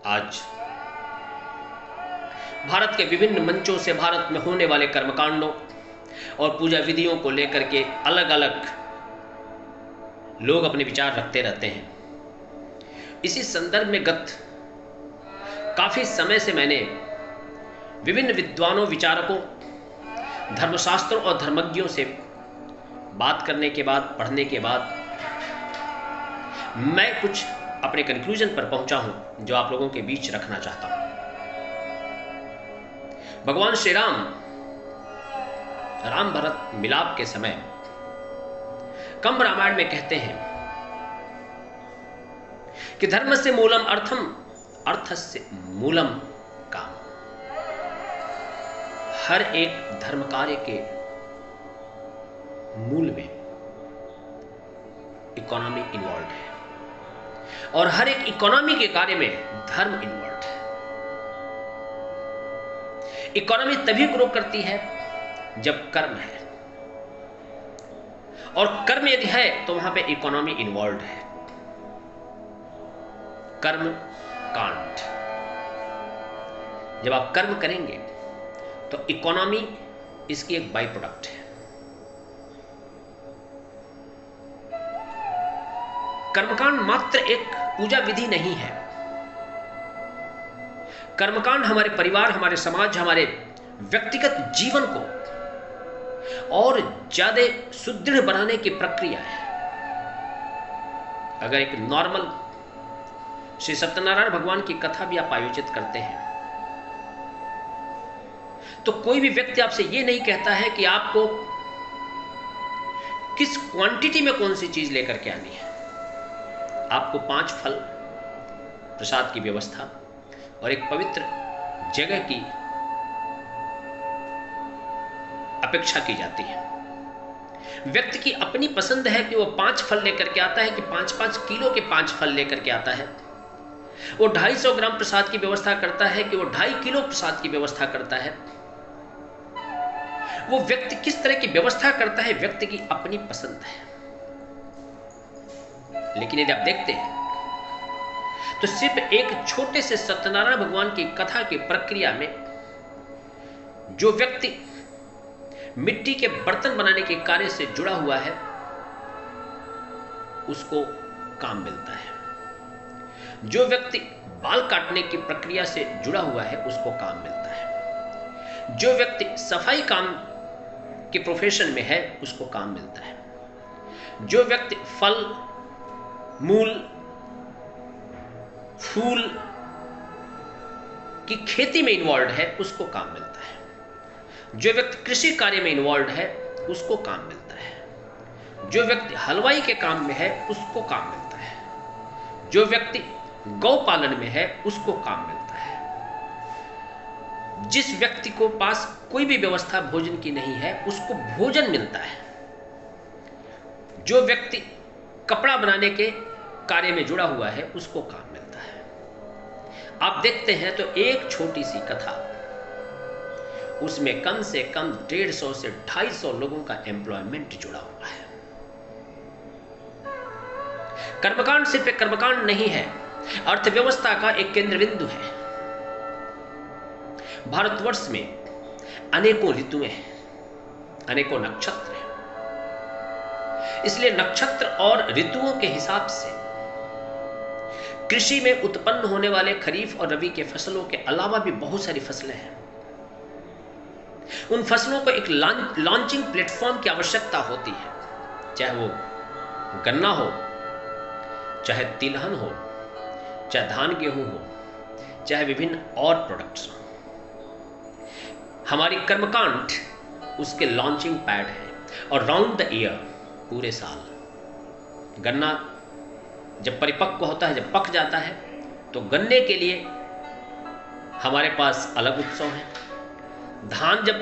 आज भारत के विभिन्न मंचों से भारत में होने वाले कर्मकांडों और पूजा विधियों को लेकर के अलग अलग लोग अपने विचार रखते रहते हैं। इसी संदर्भ में गत काफी समय से मैंने विभिन्न विद्वानों, विचारकों, धर्मशास्त्रों और धर्मज्ञों से बात करने के बाद, पढ़ने के बाद मैं कुछ अपने कंक्लूजन पर पहुंचा हूं जो आप लोगों के बीच रखना चाहता हूं। भगवान श्री राम भरत मिलाप के समय कंब रामायण में कहते हैं कि धर्म से मूलम अर्थम, अर्थ से मूलम काम। हर एक धर्म कार्य के मूल में इकोनॉमी इन्वॉल्व है और हर एक इकोनॉमी के कार्य में धर्म इन्वॉल्व है। इकोनॉमी तभी ग्रो करती है जब कर्म है, और कर्म यदि है तो वहां पे इकोनॉमी इन्वॉल्व है। कर्म कांड, जब आप कर्म करेंगे तो इकोनॉमी इसकी एक बाई प्रोडक्ट है। कर्मकांड मात्र एक पूजा विधि नहीं है। कर्मकांड हमारे परिवार, हमारे समाज, हमारे व्यक्तिगत जीवन को और ज्यादा सुदृढ़ बनाने की प्रक्रिया है। अगर एक नॉर्मल श्री सत्यनारायण भगवान की कथा भी आप आयोजित करते हैं तो कोई भी व्यक्ति आपसे यह नहीं कहता है कि आपको किस क्वांटिटी में कौन सी चीज लेकर के आनी है। आपको 5 फल प्रसाद की व्यवस्था और एक पवित्र जगह की अपेक्षा की जाती है। व्यक्ति की अपनी पसंद है कि वो 5 फल लेकर के आता है कि 5-5 किलो के 5 फल लेकर के आता है। वो 250 ग्राम प्रसाद की व्यवस्था करता है कि वो 2.5 किलो प्रसाद की व्यवस्था करता है। वो व्यक्ति किस तरह की व्यवस्था करता है, व्यक्ति की अपनी पसंद है। लेकिन यदि आप देखते हैं तो सिर्फ एक छोटे से सत्यनारायण भगवान की कथा की प्रक्रिया में जो व्यक्ति मिट्टी के बर्तन बनाने के कार्य से जुड़ा हुआ है उसको काम मिलता है। जो व्यक्ति बाल काटने की प्रक्रिया से जुड़ा हुआ है उसको काम मिलता है। जो व्यक्ति सफाई काम के प्रोफेशन में है उसको काम मिलता है। जो व्यक्ति फल, मूल, फूल की खेती में इन्वॉल्व है उसको काम मिलता है। जो व्यक्ति कृषि कार्य में इन्वॉल्व है उसको काम मिलता है। जो व्यक्ति हलवाई के काम में है उसको काम मिलता है। जो व्यक्ति गौ पालन में है उसको काम मिलता है। जिस व्यक्ति को पास कोई भी व्यवस्था भोजन की नहीं है उसको भोजन मिलता है। जो व्यक्ति कपड़ा बनाने के कार्य में जुड़ा हुआ है उसको काम मिलता है। आप देखते हैं तो एक छोटी सी कथा, उसमें कम से कम 150 से 250 लोगों का एम्प्लॉयमेंट जुड़ा हुआ है। कर्मकांड सिर्फ एक कर्मकांड नहीं है, अर्थव्यवस्था का एक केंद्र बिंदु है। भारतवर्ष में अनेकों ऋतुएं हैं, अनेकों नक्षत्र हैं। इसलिए नक्षत्र और ऋतुओं के हिसाब से कृषि में उत्पन्न होने वाले खरीफ और रबी के फसलों के अलावा भी बहुत सारी फसलें हैं। उन फसलों को एक लॉन्चिंग प्लेटफॉर्म की आवश्यकता होती है, चाहे वो गन्ना हो, चाहे तिलहन हो, चाहे धान गेहूं हो, चाहे विभिन्न और प्रोडक्ट्स हो। हमारी कर्मकांड उसके लॉन्चिंग पैड है और राउंड द ईयर, पूरे साल गन्ना जब परिपक्व होता है, जब पक जाता है तो गन्ने के लिए हमारे पास अलग उत्सव है। धान जब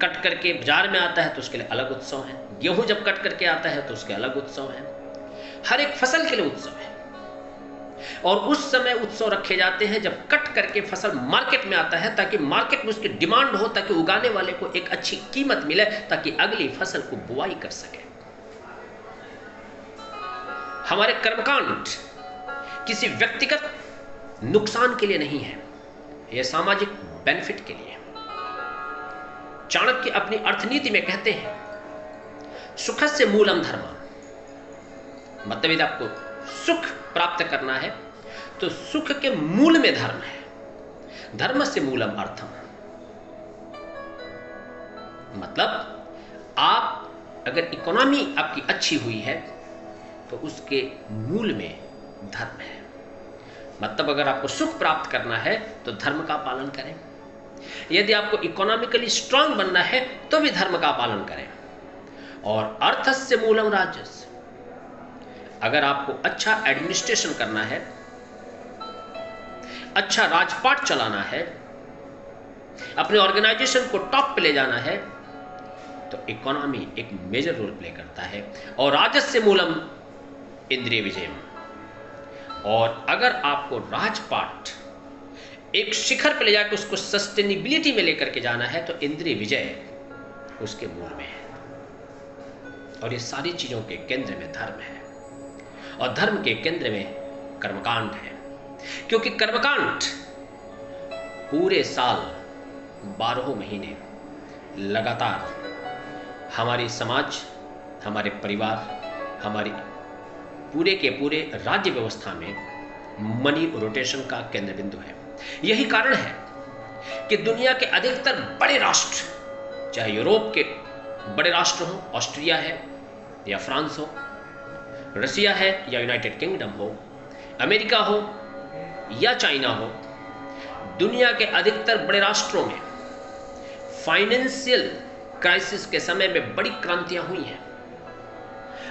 कट करके बाजार में आता है तो उसके लिए अलग उत्सव है। गेहूं जब कट करके आता है तो उसके अलग उत्सव है। हर एक फसल के लिए उत्सव है और उस समय उत्सव रखे जाते हैं जब कट करके फसल मार्केट में आता है, ताकि मार्केट में उसकी डिमांड हो, ताकि उगाने वाले को एक अच्छी कीमत मिले, ताकि अगली फसल को बुआई कर सके। हमारे कर्मकांड किसी व्यक्तिगत नुकसान के लिए नहीं है, यह सामाजिक बेनिफिट के लिए है। चाणक्य अपनी अर्थनीति में कहते हैं, सुखस्य मूलम धर्म, मतलब यदि आपको सुख प्राप्त करना है तो सुख के मूल में धर्म है। धर्म से मूलम अर्थम, मतलब आप अगर इकोनॉमी आपकी अच्छी हुई है तो उसके मूल में धर्म है। मतलब अगर आपको सुख प्राप्त करना है तो धर्म का पालन करें, यदि आपको इकोनॉमिकली स्ट्रांग बनना है तो भी धर्म का पालन करें। और अर्थस्य मूलम राजस्य, अगर आपको अच्छा एडमिनिस्ट्रेशन करना है, अच्छा राजपाट चलाना है, अपने ऑर्गेनाइजेशन को टॉप पे ले जाना है, तो इकोनॉमी एक मेजर रोल प्ले करता है। और राजस्य मूलम इंद्रिय विजयम, और अगर आपको राजपाट एक शिखर पे ले जाकर उसको सस्टेनेबिलिटी में लेकर के जाना है तो इंद्रिय विजय उसके मूल में है। और ये सारी चीजों के केंद्र में धर्म है, और धर्म के केंद्र में कर्मकांड है, क्योंकि कर्मकांड पूरे साल 12 महीने लगातार हमारी समाज, हमारे परिवार, हमारी पूरे के पूरे राज्य व्यवस्था में मनी रोटेशन का केंद्र बिंदु है। यही कारण है कि दुनिया के अधिकतर बड़े राष्ट्र, चाहे यूरोप के बड़े राष्ट्र हो, ऑस्ट्रिया है या फ्रांस हो, रसिया है या यूनाइटेड किंगडम हो, अमेरिका हो या चाइना हो, दुनिया के अधिकतर बड़े राष्ट्रों में फाइनेंशियल क्राइसिस के समय में बड़ी क्रांतियां हुई हैं।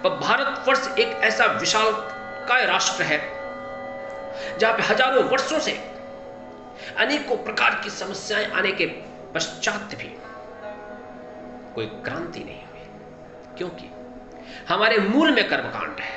पर भारतवर्ष एक ऐसा विशालकाय राष्ट्र है जहां पे हजारों वर्षों से अनेकों प्रकार की समस्याएं आने के पश्चात भी कोई क्रांति नहीं हुई, क्योंकि हमारे मूल में कर्मकांड है।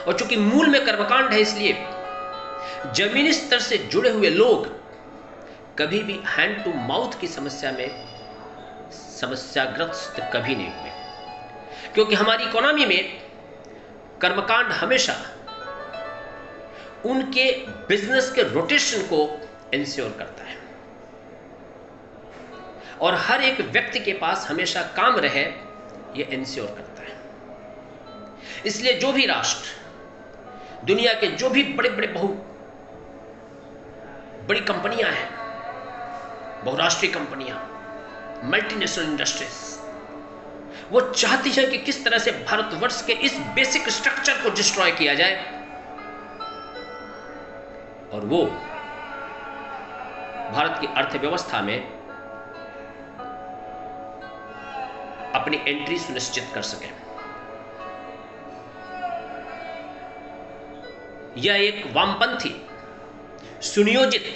और चूंकि मूल में कर्मकांड है, इसलिए जमीनी स्तर से जुड़े हुए लोग कभी भी हैंड टू माउथ की समस्या में समस्याग्रस्त कभी नहीं हुए, क्योंकि हमारी इकोनॉमी में कर्मकांड हमेशा उनके बिजनेस के रोटेशन को इंश्योर करता है, और हर एक व्यक्ति के पास हमेशा काम रहे यह इंश्योर करता है। इसलिए जो भी राष्ट्र, दुनिया के जो भी बड़े बड़े बड़ी कंपनियां हैं, बहुराष्ट्रीय कंपनियां, मल्टीनेशनल इंडस्ट्रीज, वो चाहती है कि किस तरह से भारतवर्ष के इस बेसिक स्ट्रक्चर को डिस्ट्रॉय किया जाए, और वो भारत की अर्थव्यवस्था में अपनी एंट्री सुनिश्चित कर सके। यह एक वामपंथी सुनियोजित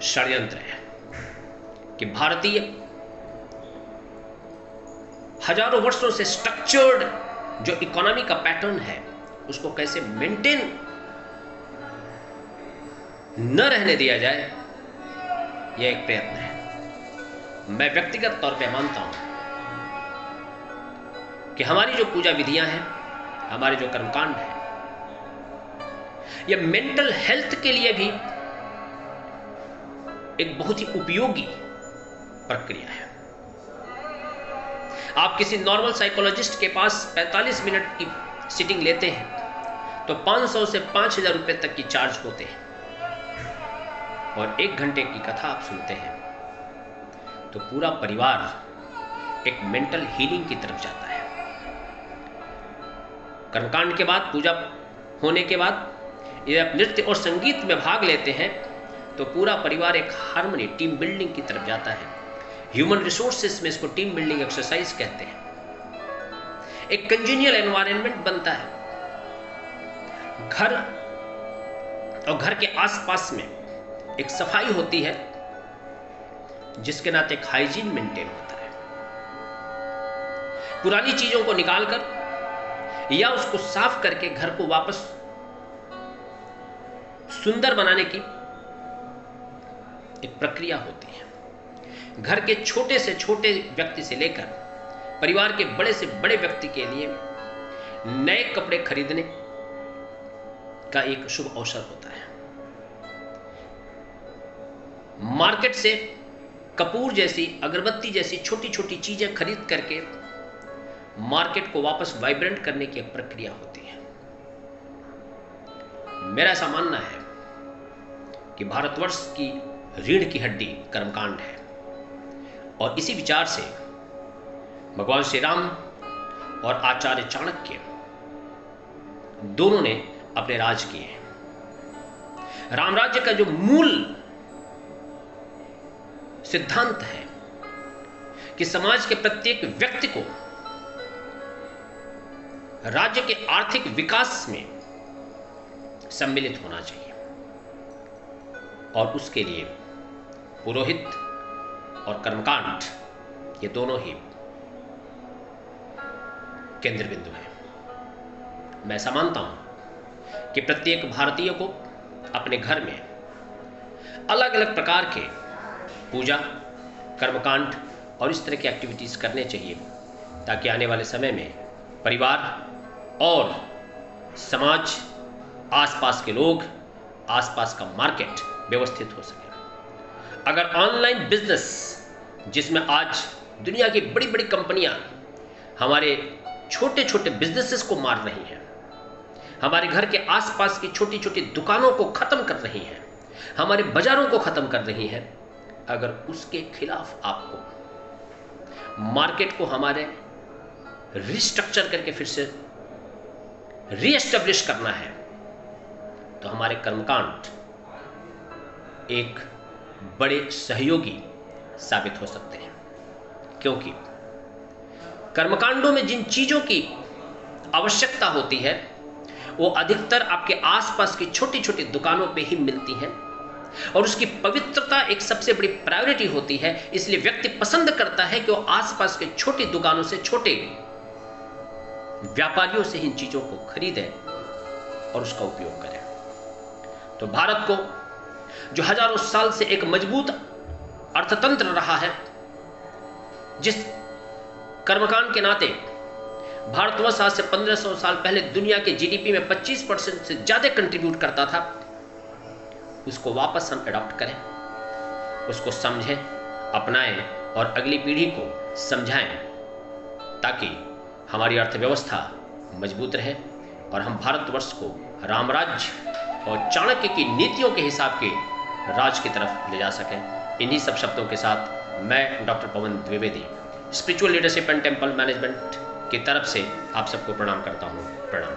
षड्यंत्र है कि भारतीय हजारों वर्षों से स्ट्रक्चर्ड जो इकोनॉमी का पैटर्न है उसको कैसे मेंटेन न रहने दिया जाए, यह एक प्रयत्न है। मैं व्यक्तिगत तौर पे मानता हूं कि हमारी जो पूजा विधियां हैं, हमारे जो कर्मकांड हैं, यह मेंटल हेल्थ के लिए भी एक बहुत ही उपयोगी प्रक्रिया है। आप किसी नॉर्मल साइकोलॉजिस्ट के पास 45 मिनट की सीटिंग लेते हैं तो 500 से 5000 रुपए तक की चार्ज होते हैं, और 1 घंटे की कथा आप सुनते हैं तो पूरा परिवार एक मेंटल हीलिंग की तरफ जाता है। कर्मकांड के बाद, पूजा होने के बाद यदि आप नृत्य और संगीत में भाग लेते हैं तो पूरा परिवार एक हार्मनी, टीम बिल्डिंग की तरफ जाता है। ह्यूमन रिसोर्सेस में इसको टीम बिल्डिंग एक्सरसाइज कहते हैं। एक कंजीनियल एनवायरनमेंट बनता है। घर और घर के आसपास में एक सफाई होती है, जिसके नाते एक हाइजीन मेंटेन होता है। पुरानी चीजों को निकालकर या उसको साफ करके घर को वापस सुंदर बनाने की एक प्रक्रिया होती है। घर के छोटे से छोटे व्यक्ति से लेकर परिवार के बड़े से बड़े व्यक्ति के लिए नए कपड़े खरीदने का एक शुभ अवसर होता है। मार्केट से कपूर जैसी, अगरबत्ती जैसी छोटी छोटी चीजें खरीद करके मार्केट को वापस वाइब्रेंट करने की एक प्रक्रिया होती है। मेरा ऐसा मानना है कि भारतवर्ष की रीढ़ की हड्डी कर्मकांड है, और इसी विचार से भगवान श्री राम और आचार्य चाणक्य दोनों ने अपने राज किए हैं। राम राज्य का जो मूल सिद्धांत है कि समाज के प्रत्येक व्यक्ति को राज्य के आर्थिक विकास में सम्मिलित होना चाहिए, और उसके लिए पुरोहित और कर्मकांड ये दोनों ही केंद्र बिंदु है। मैं ऐसा मानता हूं कि प्रत्येक भारतीय को अपने घर में अलग अलग प्रकार के पूजा, कर्मकांड और इस तरह की एक्टिविटीज करने चाहिए, ताकि आने वाले समय में परिवार और समाज, आसपास के लोग, आसपास का मार्केट व्यवस्थित हो सके। अगर ऑनलाइन बिजनेस, जिसमें आज दुनिया की बड़ी बड़ी कंपनियां हमारे छोटे छोटे बिजनेसेस को मार रही हैं, हमारे घर के आसपास की छोटी छोटी दुकानों को खत्म कर रही हैं, हमारे बाजारों को खत्म कर रही हैं, अगर उसके खिलाफ आपको मार्केट को हमारे रिस्ट्रक्चर करके फिर से रीएस्टेब्लिश करना है, तो हमारे कर्मकांड एक बड़े सहयोगी साबित हो सकते हैं। क्योंकि कर्मकांडों में जिन चीजों की आवश्यकता होती है वो अधिकतर आपके आसपास की छोटी छोटी दुकानों पे ही मिलती हैं, और उसकी पवित्रता एक सबसे बड़ी प्रायोरिटी होती है। इसलिए व्यक्ति पसंद करता है कि वो आसपास के छोटी दुकानों से, छोटे व्यापारियों से इन चीजों को खरीदे और उसका उपयोग करें। तो भारत को, जो हजारों साल से एक मजबूत अर्थतंत्र रहा है, जिस कर्मकांड के नाते भारतवर्ष आज से 1500 साल पहले दुनिया के जीडीपी में 25% से ज्यादा कंट्रीब्यूट करता था, उसको वापस हम अडॉप्ट करें, उसको समझें, अपनाएं और अगली पीढ़ी को समझाएं, ताकि हमारी अर्थव्यवस्था मजबूत रहे और हम भारतवर्ष को रामराज्य और चाणक्य की नीतियों के हिसाब के राज की तरफ ले जा सकें। इन्हीं सब शब्दों के साथ मैं doctor Pawan Dwivedi, spiritual leadership and temple management की तरफ से आप सबको प्रणाम करता हूँ। प्रणाम।